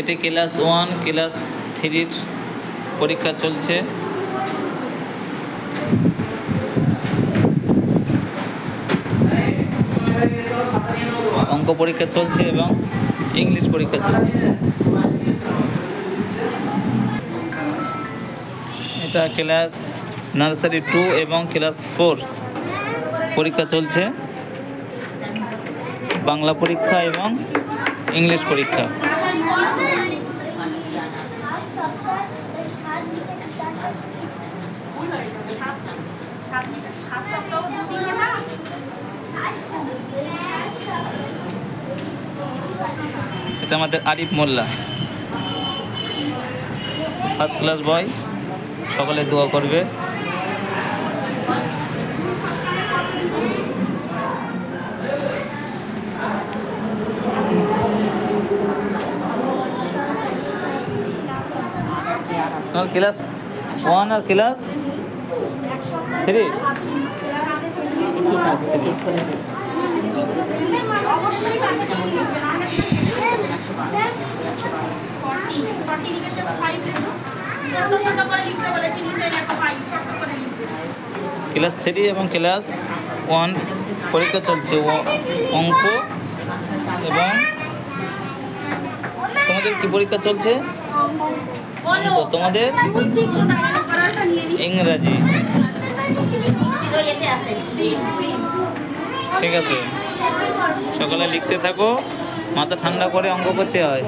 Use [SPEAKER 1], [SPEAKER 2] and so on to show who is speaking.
[SPEAKER 1] এটি class 1 class 3 পরীক্ষা চলছে। অঙ্ক পরীক্ষা চলছে এবং ইংলিশ পরীক্ষা চলছে। এটা ক্লাস নার্সারি 2 এবং ক্লাস 4 পরীক্ষা চলছে, বাংলা পরীক্ষা এবং ইংলিশ পরীক্ষা। এটা আমাদের আরিফ মোল্লা, ফার্স্ট ক্লাস বয়। সকলে দোয়া করবে। ক্লাস 1 আর ক্লাস 3 ক্লাস 3 এবং ক্লাস 1 পরীক্ষা চলছে, অঙ্ক এবং তোমাদের কি পরীক্ষা চলছে? তোমাদের ইংরাজি। ঠিক আছে, সকালে লিখতে থাকো, মাথা ঠান্ডা করে অঙ্ক করতে হয়।